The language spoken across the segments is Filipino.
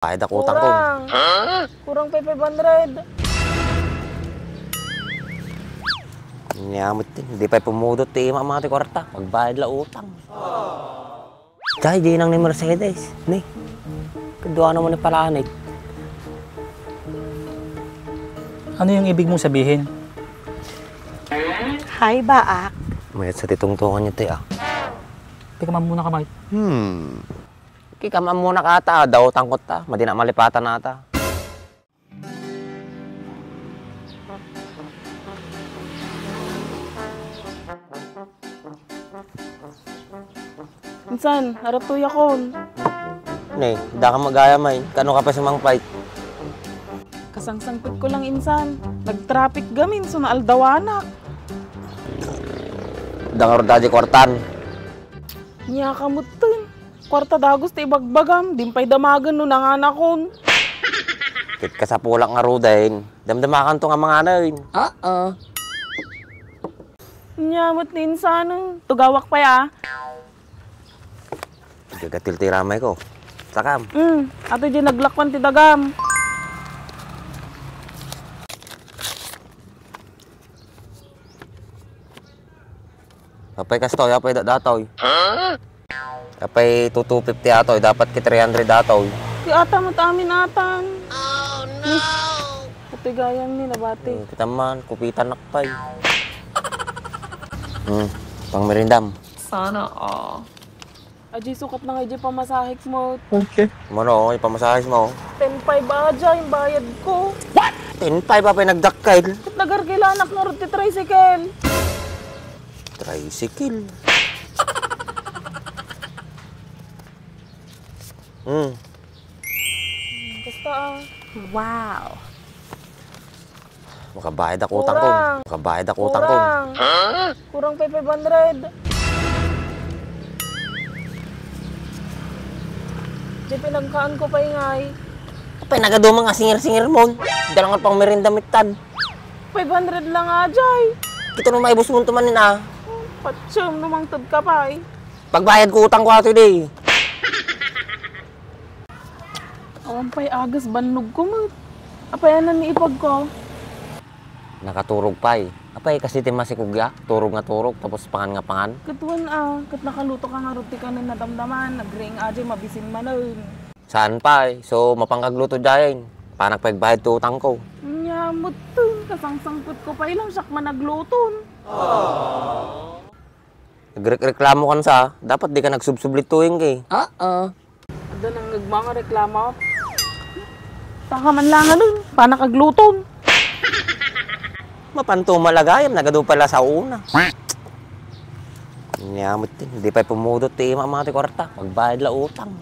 Bayad ako utang ko. Kurang pa 500. Nyamot din. Hindi pa pumudot mga kwarta. Pagbayad la utang. Kaya di nang ni Mercedes. Ni. Kedua naman ni Palanit. Ano yung ibig mong sabihin? Hi, Baak. Mayat sa titungtungan niyo, te, ah. Teka, muna ka, Mike. Kikaman muna ka ata, daw tangkot ta. Madi na malipatan na ata. Insan, harap tuya kon. Ne, da ka magaya may. Kano ka pa sa mga fight? Kasangsangpit ko lang insan. Nag-traffic gamin, so naaldawanak. Dangar daji kwartan. Nya kamutin. Kwarta dagos ti ibagbagam, dimpay damagan no nanganakon. Kit ka sa pulak nga rudahin. Damdamakan to nga mga anayin. Nyamot ni insan. Tugawak pa ya. Gagatil ti ramay ko. Sakam. Ato dyan naglakwan ti dagam. Apay kastoy, apay datoy. Apay 250 atoy, dapat ki 300 atoy. Ki ata matamin atan. Oh no! Katigayan ni nabati. Kita man, kupitan nakpay. Pang merindam. Sana Aji sukat na nga dyan pamasahik mo. Okay. Mano, ipamasahis mo. 10.5 aja yung bayad ko. What? 10.5 pa nagdakkail. Kit nagarkilanak nga rin ti tricycle. Tricycle. Basta Wow. Makabayad ako utang ko. Makabayad ako utang ko. Kurang pa 500. Di pinagkaan ko pa ingay. Apay nagadumang nga singir-singir mo. Dalangan pang merinda mitad. 500 lang ajay. Kita nung maibos mo tumanin ah. Patsyam namang tad ka pa Pagbayad ko utang ko ato di. Awampay agas bannog ko mo. Apayanan ni ipag ko. Nakaturog pa eh. Apay kasi timasikugya. Turog nga turog. Tapos pangan nga pangan. Katuan kat nakaluto ka nga ruti ka na nadamdaman. Nag-ring ajay mabisin manon. Saan pa eh. So mapangkagluto dyan. Panak pagbayad to utang ko. Nyamot to. Kasangsangput ko pa ilang siyak managluton. Nagreklamo kan sa. Dapat di ka nagsubsublit tuwing eh. Ada nang nagmanga reklamo. Taka man lang nun. Panakagluton. Mapanto malagayam. Nagado pala sa una. Nyamot din. Hindi pa pumudot mga kwarta. Pagbayad la utang.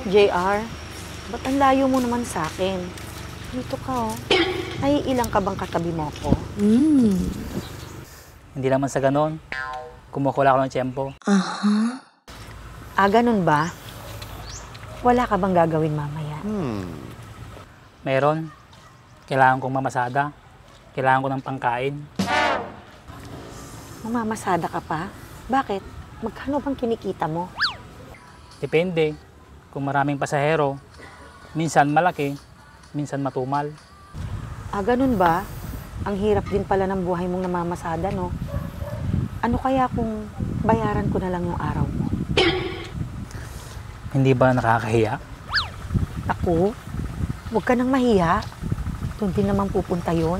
JR, ba't ang layo mo naman sa akin? Dito ka, oh. Ay, ilang ka bang katabi mo ko? Hindi naman sa ganon. Kumukula ako ng tiyempo. Ganun ba? Wala ka bang gagawin mamaya? Meron. Kailangan kong mamasada. Kailangan ko ng pangkain. Mamamasada ka pa? Bakit? Magkano bang kinikita mo? Depende. Kung maraming pasahero, minsan malaki, minsan matumal. Ganun ba? Ang hirap din pala ng buhay mong namamasada, no? Ano kaya kung bayaran ko na lang yung araw mo? Hindi ba nakakahiya? Ako? Huwag ka nang mahiya. Doon din naman pupunta yun.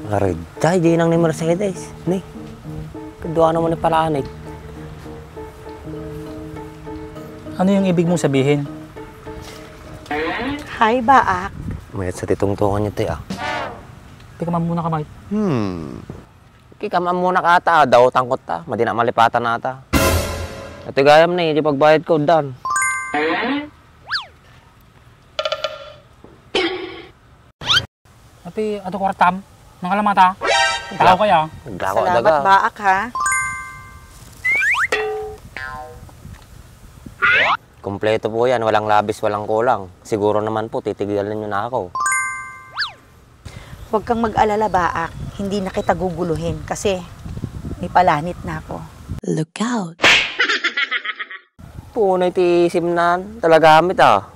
Aray, dahil di nang ni Mercedes. Ni. Kedua naman ni Palanit. Ano yung ibig mong sabihin? Hi, Baak. Mayat sa titungtungan niyo, te, ah. Teka, muna ka, Mike. Kikaman muna ka ata, daw tangkot ta. Madi na malipatan na ata. At gayam na di pagbayad ko, dan. Ati, ato kwartam. Nang alamata. Tao kaya. Salamat, Baak, ha? Kompleto po yan, walang labis, walang kulang. Siguro naman po, titigilan niyo na ako. Huwag kang mag-alala, Baak. hindi na kita guguluhin kasi may palanit na ako. Look out. Punay ti simnan. Talagamit ah.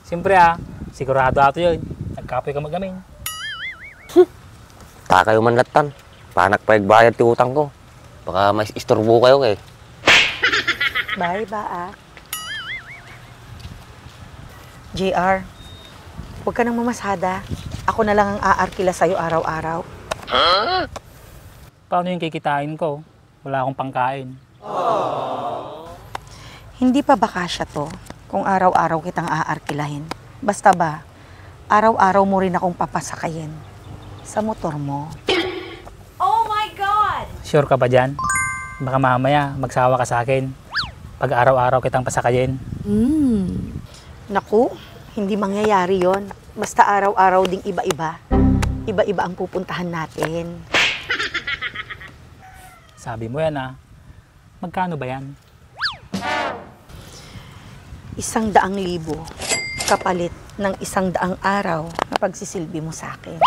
Siyempre sigurado ato yun. Nagkapoy ka magamin. Taka yung manlatan. Panak pa bayad ti utang ko. Baka may istorbo kayo eh. Bye ba, JR, huwag ka nang mamasada. Ako na lang ang aarkila sa'yo araw-araw. Paano yung kikitain ko? Wala akong pangkain. Hindi pa ba kasya to kung araw-araw kitang aarkilahin? Basta ba, araw-araw mo rin akong papasakayin sa motor mo. Sure ka ba dyan? Baka mamaya magsawa ka sa akin. Pag araw-araw kitang pasakayin. Naku, hindi mangyayari yon. Basta araw-araw ding iba-iba. Iba-iba ang pupuntahan natin. Sabi mo yan Magkano ba yan? 100,000 kapalit ng 100 araw na pagsisilbi mo sa akin.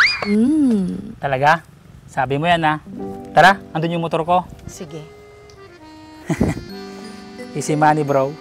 Talaga? Sabi mo yan Tara, andun yung motor ko. Sige. Easy money, bro.